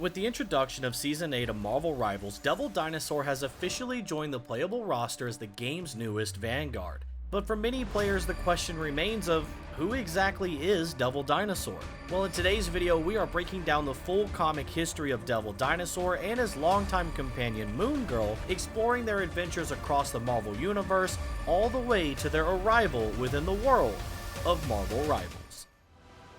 With the introduction of Season 8 of Marvel Rivals, Devil Dinosaur has officially joined the playable roster as the game's newest vanguard. But for many players, the question remains of who exactly is Devil Dinosaur? Well, in today's video, we are breaking down the full comic history of Devil Dinosaur and his longtime companion Moon Girl, exploring their adventures across the Marvel Universe, all the way to their arrival within the world of Marvel Rivals.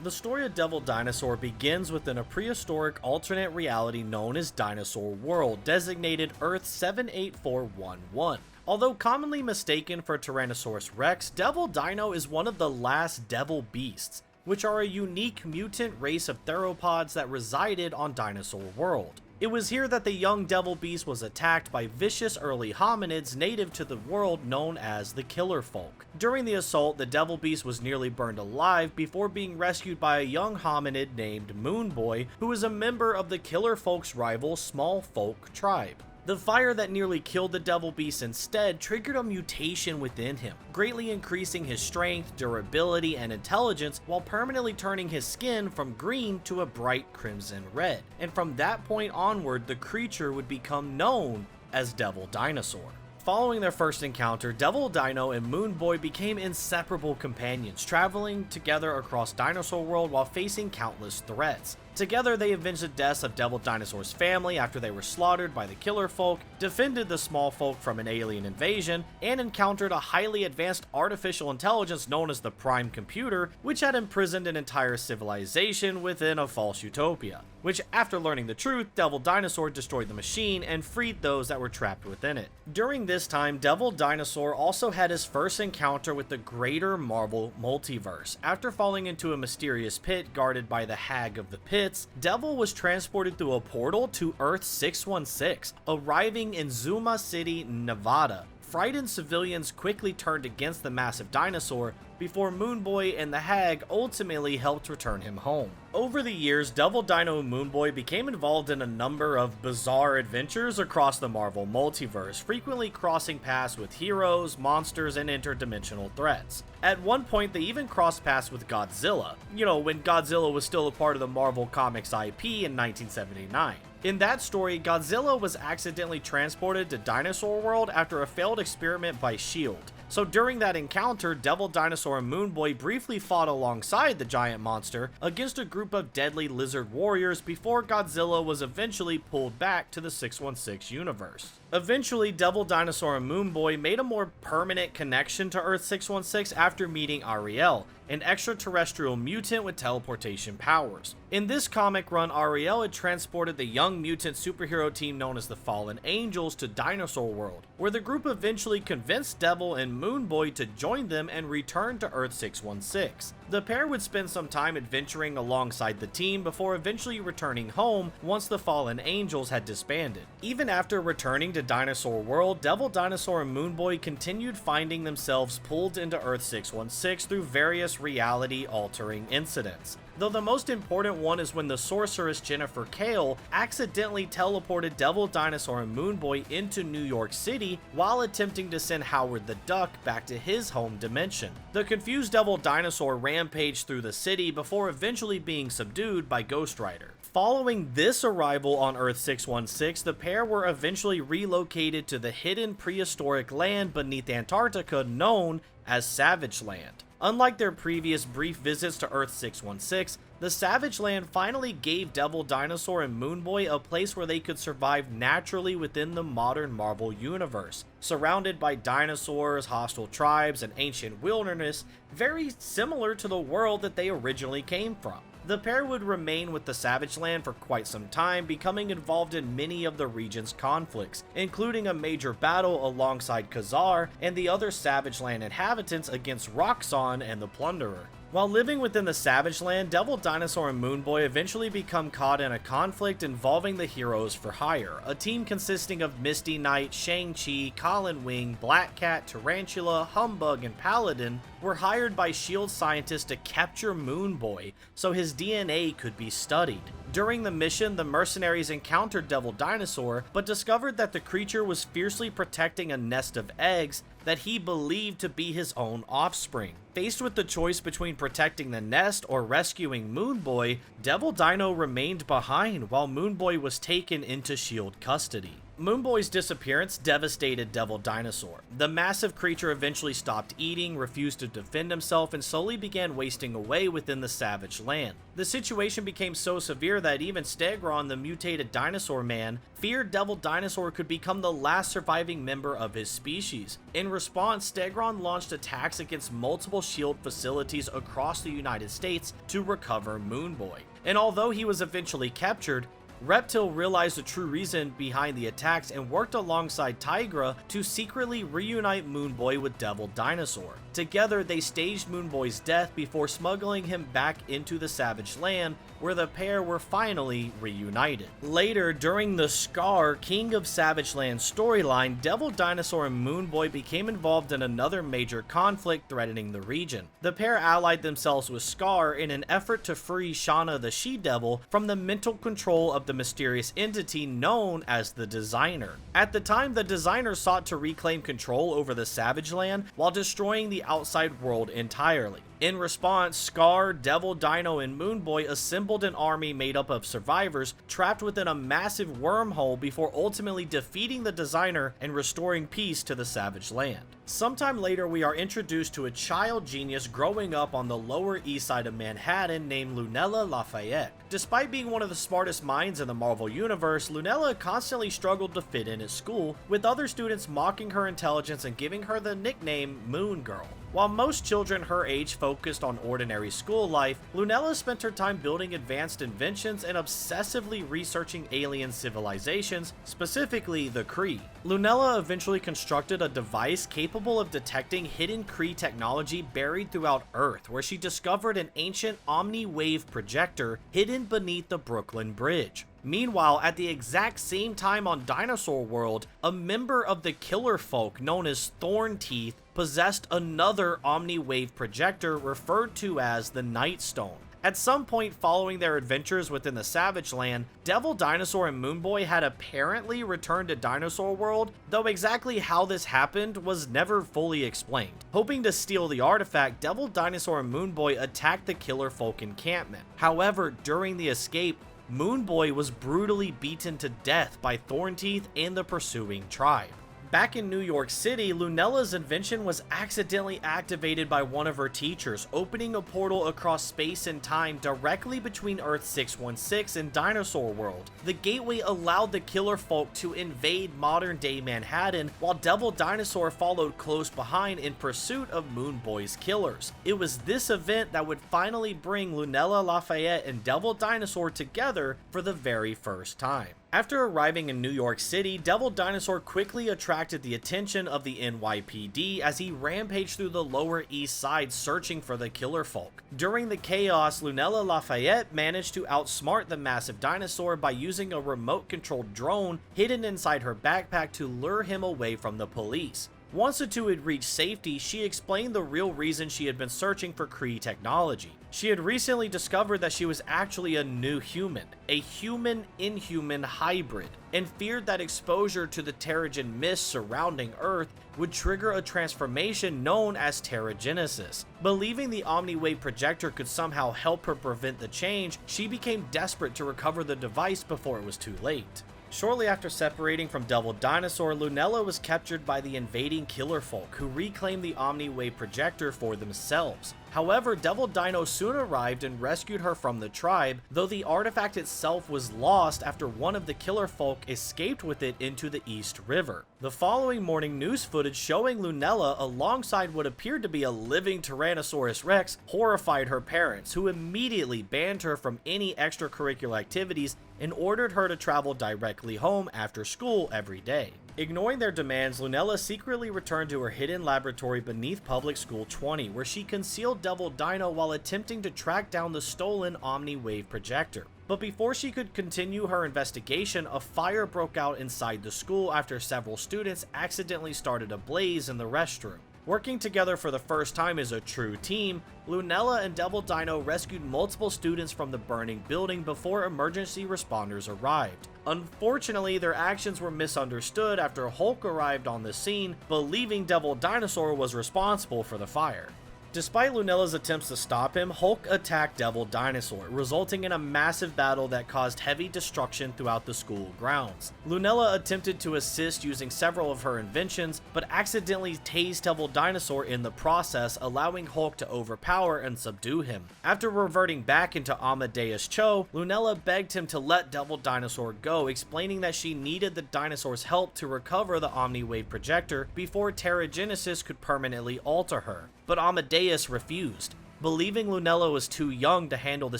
The story of Devil Dinosaur begins within a prehistoric alternate reality known as Dinosaur World, designated Earth 78411. Although commonly mistaken for Tyrannosaurus Rex, Devil Dino is one of the last devil beasts, which are a unique mutant race of theropods that resided on Dinosaur World. It was here that the young devil beast was attacked by vicious early hominids native to the world known as the Killer Folk. During the assault, the devil beast was nearly burned alive before being rescued by a young hominid named Moon Boy, who is a member of the Killer Folk's rival Small Folk tribe. The fire that nearly killed the devil beast instead triggered a mutation within him, greatly increasing his strength, durability, and intelligence while permanently turning his skin from green to a bright crimson red. And from that point onward, the creature would become known as Devil Dinosaur. Following their first encounter, Devil Dino and Moon Boy became inseparable companions, traveling together across Dinosaur World while facing countless threats. Together, they avenged the deaths of Devil Dinosaur's family after they were slaughtered by the Killer Folk, defended the Small Folk from an alien invasion, and encountered a highly advanced artificial intelligence known as the Prime Computer, which had imprisoned an entire civilization within a false utopia. Which, after learning the truth, Devil Dinosaur destroyed the machine and freed those that were trapped within it. During this time, Devil Dinosaur also had his first encounter with the greater Marvel multiverse. After falling into a mysterious pit guarded by the Hag of the Pits, Devil was transported through a portal to Earth 616, arriving in Zuma City, Nevada. Frightened civilians quickly turned against the massive dinosaur before Moon Boy and the Hag ultimately helped return him home. Over the years, Devil Dino and Moon Boy became involved in a number of bizarre adventures across the Marvel multiverse, frequently crossing paths with heroes, monsters, and interdimensional threats. At one point, they even crossed paths with Godzilla, when Godzilla was still a part of the Marvel Comics IP in 1979. In that story, Godzilla was accidentally transported to Dinosaur World after a failed experiment by S.H.I.E.L.D. So during that encounter, Devil Dinosaur and Moon Boy briefly fought alongside the giant monster against a group of deadly lizard warriors before Godzilla was eventually pulled back to the 616 universe. Eventually, Devil Dinosaur and Moon Boy made a more permanent connection to Earth 616 after meeting Ariel, an extraterrestrial mutant with teleportation powers. In this comic run, Ariel had transported the young mutant superhero team known as the Fallen Angels to Dinosaur World, where the group eventually convinced Devil and Moon Boy to join them and return to Earth 616. The pair would spend some time adventuring alongside the team before eventually returning home once the Fallen Angels had disbanded. Even after returning to Dinosaur World, Devil Dinosaur and Moon Boy continued finding themselves pulled into Earth 616 through various reality-altering incidents. Though the most important one is when the sorceress Jennifer Kale accidentally teleported Devil Dinosaur and Moon Boy into New York City while attempting to send Howard the Duck back to his home dimension. The confused Devil Dinosaur rampaged through the city before eventually being subdued by Ghost Rider. Following this arrival on Earth 616, the pair were eventually relocated to the hidden prehistoric land beneath Antarctica known as Savage Land. Unlike their previous brief visits to Earth 616, the Savage Land finally gave Devil Dinosaur and Moon Boy a place where they could survive naturally within the modern Marvel universe, surrounded by dinosaurs, hostile tribes, and ancient wilderness, very similar to the world that they originally came from. The pair would remain with the Savage Land for quite some time, becoming involved in many of the region's conflicts, including a major battle alongside Khazar and the other Savage Land inhabitants against Roxxon and the Plunderer. While living within the Savage Land, Devil Dinosaur and Moon Boy eventually become caught in a conflict involving the Heroes for Hire, a team consisting of Misty Knight, Shang-Chi, Colin Wing, Black Cat, Tarantula, Humbug, and Paladin were hired by S.H.I.E.L.D. scientists to capture Moon Boy so his DNA could be studied. During the mission, the mercenaries encountered Devil Dinosaur, but discovered that the creature was fiercely protecting a nest of eggs that he believed to be his own offspring. Faced with the choice between protecting the nest or rescuing Moon Boy, Devil Dino remained behind while Moon Boy was taken into SHIELD custody. Moon Boy's disappearance devastated Devil Dinosaur. The massive creature eventually stopped eating, refused to defend himself, and slowly began wasting away within the savage land. The situation became so severe that even Stegron, the mutated dinosaur man, feared Devil Dinosaur could become the last surviving member of his species. In response, Stegron launched attacks against multiple SHIELD facilities across the United States to recover Moon Boy. And although he was eventually captured, Reptile realized the true reason behind the attacks and worked alongside Tigra to secretly reunite Moon Boy with Devil Dinosaur. Together, they staged Moon Boy's death before smuggling him back into the savage land, where the pair were finally reunited. Later, during the Skaar, King of Savage Land storyline, Devil Dinosaur and Moon Boy became involved in another major conflict threatening the region. The pair allied themselves with Skaar in an effort to free Shauna the She-Devil from the mental control of the mysterious entity known as the Designer. At the time, the Designer sought to reclaim control over the Savage Land while destroying the outside world entirely. In response, Skaar, Devil Dino, and Moon Boy assembled an army made up of survivors trapped within a massive wormhole before ultimately defeating the Designer and restoring peace to the Savage Land. Sometime later, we are introduced to a child genius growing up on the Lower East Side of Manhattan named Lunella Lafayette. Despite being one of the smartest minds in the Marvel Universe, Lunella constantly struggled to fit in at school, with other students mocking her intelligence and giving her the nickname Moon Girl. While most children her age focused on ordinary school life, Lunella spent her time building advanced inventions and obsessively researching alien civilizations, specifically the Kree. Lunella eventually constructed a device capable of detecting hidden Kree technology buried throughout Earth, where she discovered an ancient Omni wave projector hidden beneath the Brooklyn Bridge. Meanwhile, at the exact same time on Dinosaur World, a member of the Killer Folk known as Thornteeth possessed another Omni wave projector referred to as the Nightstone. At some point following their adventures within the Savage Land, Devil Dinosaur and Moon Boy had apparently returned to Dinosaur World, though exactly how this happened was never fully explained. Hoping to steal the artifact, Devil Dinosaur and Moon Boy attacked the Killer Folk encampment. However, during the escape, Moon Boy was brutally beaten to death by Thornteeth and the pursuing tribe. Back in New York City, Lunella's invention was accidentally activated by one of her teachers, opening a portal across space and time directly between Earth 616 and Dinosaur World. The gateway allowed the Killer Folk to invade modern-day Manhattan, while Devil Dinosaur followed close behind in pursuit of Moon Boy's killers. It was this event that would finally bring Lunella Lafayette and Devil Dinosaur together for the very first time. After arriving in New York City, Devil Dinosaur quickly attracted the attention of the NYPD as he rampaged through the Lower East Side searching for the Killer Folk. During the chaos, Lunella Lafayette managed to outsmart the massive dinosaur by using a remote-controlled drone hidden inside her backpack to lure him away from the police. Once the two had reached safety, she explained the real reason she had been searching for Kree technology. She had recently discovered that she was actually a new human, a human-inhuman hybrid, and feared that exposure to the Terrigen mist surrounding Earth would trigger a transformation known as Terrigenesis. Believing the Omni-Wave projector could somehow help her prevent the change, she became desperate to recover the device before it was too late. Shortly after separating from Devil Dinosaur, Lunella was captured by the invading Killer Folk, who reclaimed the Omni-Wave projector for themselves. However, Devil Dino soon arrived and rescued her from the tribe, though the artifact itself was lost after one of the Killer Folk escaped with it into the East River. The following morning, news footage showing Lunella alongside what appeared to be a living Tyrannosaurus Rex horrified her parents, who immediately banned her from any extracurricular activities and ordered her to travel directly home after school every day. Ignoring their demands, Lunella secretly returned to her hidden laboratory beneath Public School 20, where she concealed Devil Dino while attempting to track down the stolen Omni-Wave projector. But before she could continue her investigation, a fire broke out inside the school after several students accidentally started a blaze in the restroom. Working together for the first time as a true team, Lunella and Devil Dino rescued multiple students from the burning building before emergency responders arrived. Unfortunately, their actions were misunderstood after Hulk arrived on the scene, believing Devil Dinosaur was responsible for the fire. Despite Lunella's attempts to stop him, Hulk attacked Devil Dinosaur, resulting in a massive battle that caused heavy destruction throughout the school grounds. Lunella attempted to assist using several of her inventions, but accidentally tased Devil Dinosaur in the process, allowing Hulk to overpower and subdue him. After reverting back into Amadeus Cho, Lunella begged him to let Devil Dinosaur go, explaining that she needed the dinosaur's help to recover the Omni Wave projector before Terrigenesis could permanently alter her. But Amadeus refused, believing Lunella was too young to handle the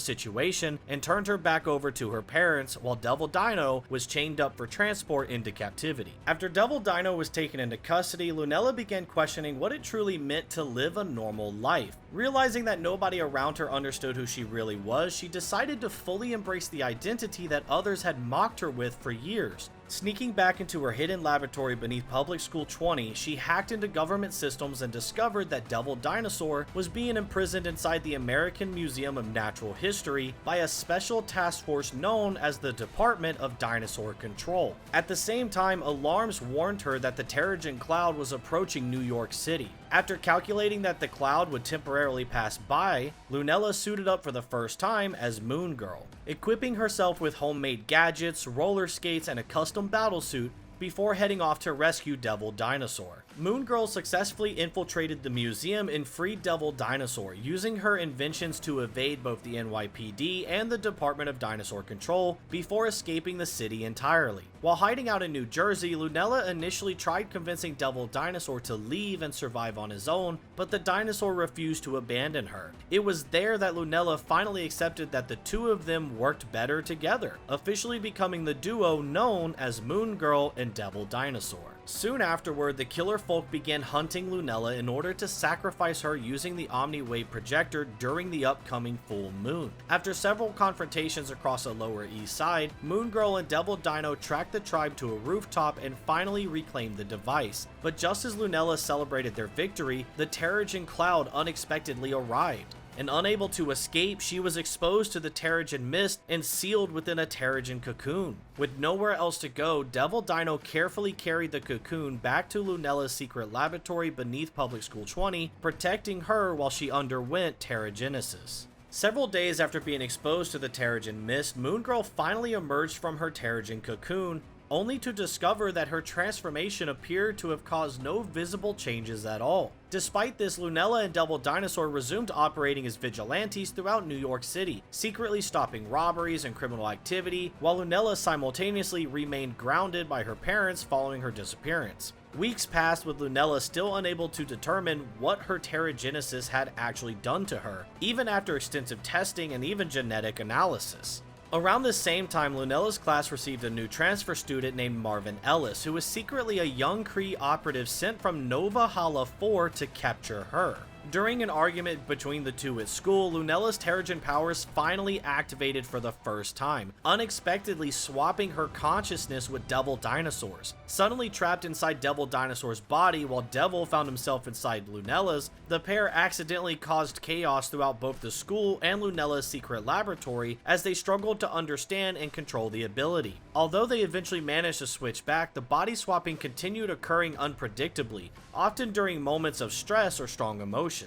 situation, and turned her back over to her parents while Devil Dino was chained up for transport into captivity. After Devil Dino was taken into custody, Lunella began questioning what it truly meant to live a normal life. Realizing that nobody around her understood who she really was, she decided to fully embrace the identity that others had mocked her with for years. Sneaking back into her hidden laboratory beneath Public School 20, she hacked into government systems and discovered that Devil Dinosaur was being imprisoned inside the American Museum of Natural History by a special task force known as the Department of Dinosaur Control. At the same time, alarms warned her that the Terrigen Cloud was approaching New York City. After calculating that the cloud would temporarily pass by, Lunella suited up for the first time as Moon Girl, equipping herself with homemade gadgets, roller skates, and a custom battlesuit before heading off to rescue Devil Dinosaur. Moon Girl successfully infiltrated the museum and freed Devil Dinosaur, using her inventions to evade both the NYPD and the Department of Dinosaur Control before escaping the city entirely. While hiding out in New Jersey, Lunella initially tried convincing Devil Dinosaur to leave and survive on his own, but the dinosaur refused to abandon her. It was there that Lunella finally accepted that the two of them worked better together, officially becoming the duo known as Moon Girl and Devil Dinosaur. Soon afterward, the killer folk began hunting Lunella in order to sacrifice her using the Omni Wave projector during the upcoming full moon. After several confrontations across the Lower East Side, Moon Girl and Devil Dino tracked the tribe to a rooftop and finally reclaimed the device. But just as Lunella celebrated their victory, the Terrigen Cloud unexpectedly arrived. And unable to escape, she was exposed to the Terrigen mist and sealed within a Terrigen cocoon. With nowhere else to go, Devil Dino carefully carried the cocoon back to Lunella's secret laboratory beneath Public School 20, protecting her while she underwent Terrigenesis. Several days after being exposed to the Terrigen mist, Moon Girl finally emerged from her Terrigen cocoon, only to discover that her transformation appeared to have caused no visible changes at all. Despite this, Lunella and Devil Dinosaur resumed operating as vigilantes throughout New York City, secretly stopping robberies and criminal activity, while Lunella simultaneously remained grounded by her parents following her disappearance. Weeks passed with Lunella still unable to determine what her Terrigenesis had actually done to her, even after extensive testing and even genetic analysis. Around the same time, Lunella's class received a new transfer student named Marvin Ellis, who was secretly a young Kree operative sent from Nova Hala 4 to capture her. During an argument between the two at school, Lunella's Terrigen powers finally activated for the first time, unexpectedly swapping her consciousness with Devil Dinosaur's. Suddenly trapped inside Devil Dinosaur's body while Devil found himself inside Lunella's, the pair accidentally caused chaos throughout both the school and Lunella's secret laboratory as they struggled to understand and control the ability. Although they eventually managed to switch back, the body swapping continued occurring unpredictably, often during moments of stress or strong emotion.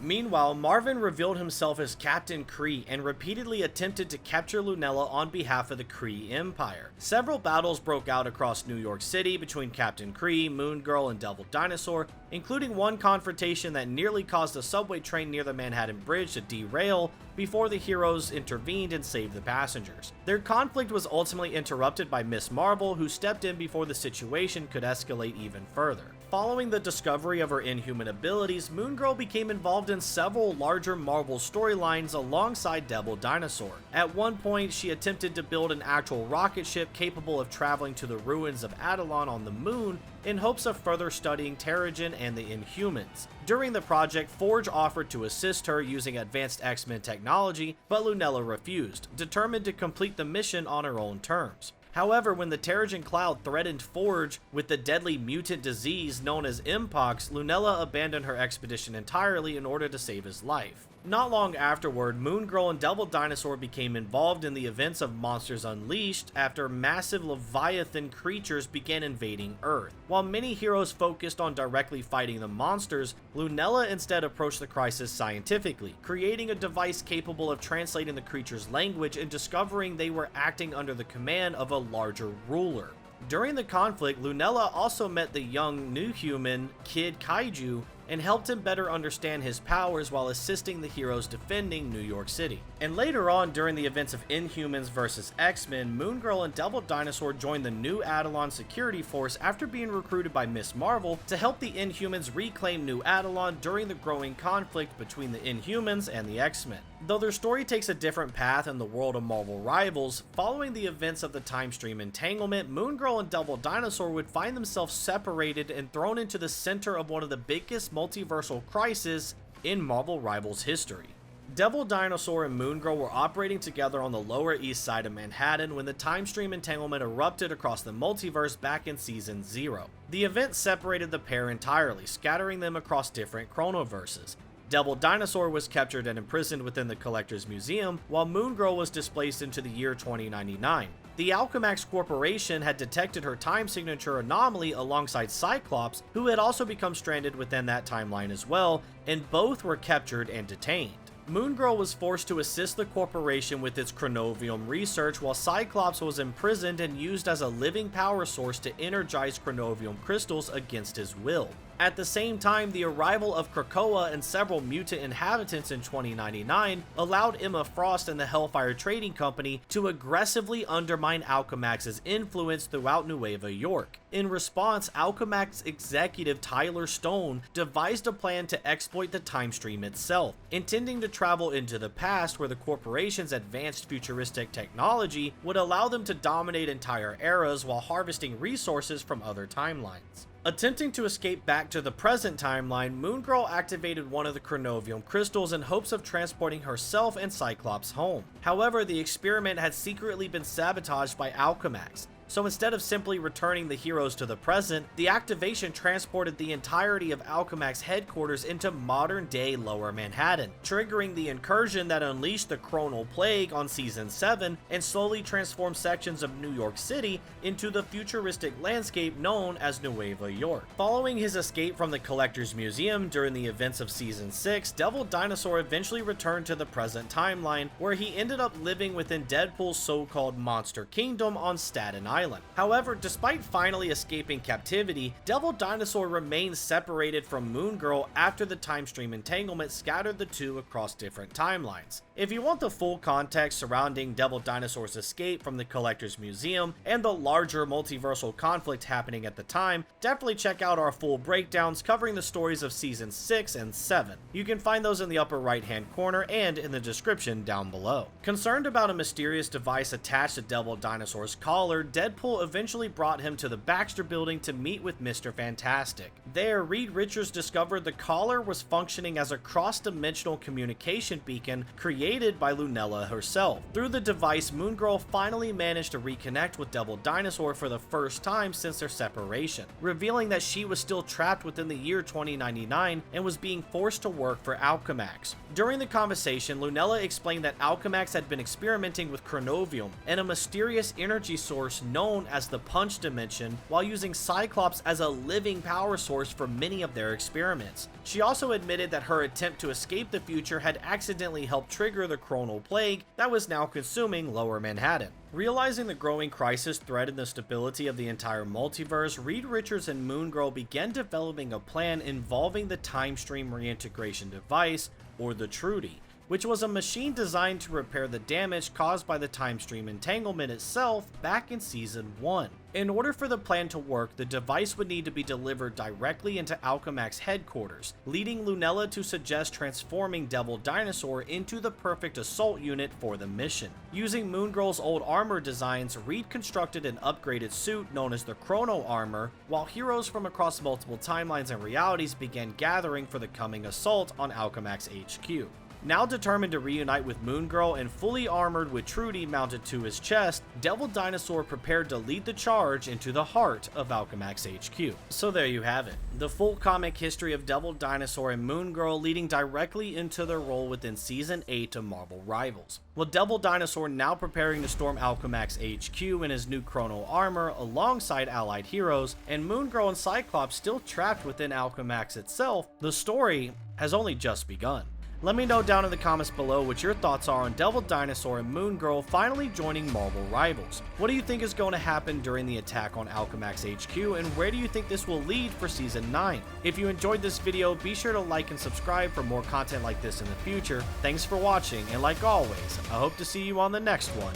Meanwhile, Marvin revealed himself as Captain Kree and repeatedly attempted to capture Lunella on behalf of the Kree Empire. Several battles broke out across New York City between Captain Kree, Moon Girl, and Devil Dinosaur, including one confrontation that nearly caused a subway train near the Manhattan Bridge to derail before the heroes intervened and saved the passengers. Their conflict was ultimately interrupted by Miss Marvel, who stepped in before the situation could escalate even further. Following the discovery of her inhuman abilities, Moon Girl became involved in several larger Marvel storylines alongside Devil Dinosaur. At one point, she attempted to build an actual rocket ship capable of traveling to the ruins of Adelon on the moon in hopes of further studying Terrigen and the Inhumans. During the project, Forge offered to assist her using advanced X-Men technology, but Lunella refused, determined to complete the mission on her own terms. However, when the Terrigen Cloud threatened Forge with the deadly mutant disease known as Mpox, Lunella abandoned her expedition entirely in order to save his life. Not long afterward, Moon Girl and Devil Dinosaur became involved in the events of Monsters Unleashed after massive Leviathan creatures began invading Earth. While many heroes focused on directly fighting the monsters, Lunella instead approached the crisis scientifically, creating a device capable of translating the creatures' language and discovering they were acting under the command of a larger ruler. During the conflict, Lunella also met the young new human, Kid Kaiju, and helped him better understand his powers while assisting the heroes defending New York City. And later on, during the events of Inhumans vs. X-Men, Moon Girl and Devil Dinosaur joined the New Adelon security force after being recruited by Ms. Marvel to help the Inhumans reclaim New Adelon during the growing conflict between the Inhumans and the X-Men. Though their story takes a different path in the world of Marvel Rivals, following the events of the time stream entanglement, Moon Girl and Devil Dinosaur would find themselves separated and thrown into the center of one of the biggest multiversal crises in Marvel Rivals history. Devil Dinosaur and Moon Girl were operating together on the Lower East Side of Manhattan when the time stream entanglement erupted across the multiverse back in Season 0. The event separated the pair entirely, scattering them across different chronoverses. Devil Dinosaur was captured and imprisoned within the Collector's Museum, while Moon Girl was displaced into the year 2099. The Alchemax Corporation had detected her time signature anomaly alongside Cyclops, who had also become stranded within that timeline as well, and both were captured and detained. Moon Girl was forced to assist the corporation with its chronovium research, while Cyclops was imprisoned and used as a living power source to energize chronovium crystals against his will. At the same time, the arrival of Krakoa and several mutant inhabitants in 2099 allowed Emma Frost and the Hellfire Trading Company to aggressively undermine Alchemax's influence throughout Nueva York. In response, Alchemax executive Tyler Stone devised a plan to exploit the time stream itself, intending to travel into the past where the corporation's advanced futuristic technology would allow them to dominate entire eras while harvesting resources from other timelines. Attempting to escape back to the present timeline, Moon Girl activated one of the chronovium crystals in hopes of transporting herself and Cyclops home. However, the experiment had secretly been sabotaged by Alchemax. So instead of simply returning the heroes to the present, the activation transported the entirety of Alchemax headquarters into modern-day Lower Manhattan, triggering the incursion that unleashed the Chronal Plague on Season 7 and slowly transformed sections of New York City into the futuristic landscape known as Nueva York. Following his escape from the Collector's Museum during the events of Season 6, Devil Dinosaur eventually returned to the present timeline, where he ended up living within Deadpool's so-called Monster Kingdom on Staten Island. However, despite finally escaping captivity, Devil Dinosaur remains separated from Moon Girl after the time stream entanglement scattered the two across different timelines. If you want the full context surrounding Devil Dinosaur's escape from the Collector's Museum and the larger multiversal conflict happening at the time, definitely check out our full breakdowns covering the stories of Season 6 and 7. You can find those in the upper right hand corner and in the description down below. Concerned about a mysterious device attached to Devil Dinosaur's collar, Deadpool eventually brought him to the Baxter Building to meet with Mr. Fantastic. There, Reed Richards discovered the collar was functioning as a cross-dimensional communication beacon created by Lunella herself. Through the device, Moon Girl finally managed to reconnect with Devil Dinosaur for the first time since their separation, revealing that she was still trapped within the year 2099 and was being forced to work for Alchemax. During the conversation, Lunella explained that Alchemax had been experimenting with chronovium and a mysterious energy source known as the Punch Dimension, while using Cyclops as a living power source for many of their experiments. She also admitted that her attempt to escape the future had accidentally helped trigger the Chronal Plague that was now consuming Lower Manhattan. Realizing the growing crisis threatened the stability of the entire multiverse, Reed Richards and Moon Girl began developing a plan involving the Time Stream Reintegration Device, or the Trudy, which was a machine designed to repair the damage caused by the time stream entanglement itself back in Season 1. In order for the plan to work, the device would need to be delivered directly into Alchemax headquarters, leading Lunella to suggest transforming Devil Dinosaur into the perfect assault unit for the mission. Using Moon Girl's old armor designs, Reed constructed an upgraded suit known as the Chrono Armor, while heroes from across multiple timelines and realities began gathering for the coming assault on Alchemax HQ. Now determined to reunite with Moon Girl and fully armored with Trudy mounted to his chest, Devil Dinosaur prepared to lead the charge into the heart of Alchemax HQ. So there you have it, the full comic history of Devil Dinosaur and Moon Girl leading directly into their role within Season 8 of Marvel Rivals. With Devil Dinosaur now preparing to storm Alchemax HQ in his new Chrono armor alongside allied heroes, and Moon Girl and Cyclops still trapped within Alchemax itself, the story has only just begun. Let me know down in the comments below what your thoughts are on Devil Dinosaur and Moon Girl finally joining Marvel Rivals. What do you think is going to happen during the attack on Alchemax HQ, and where do you think this will lead for Season 9? If you enjoyed this video, be sure to like and subscribe for more content like this in the future. Thanks for watching, and like always, I hope to see you on the next one,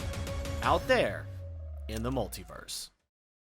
out there in the multiverse.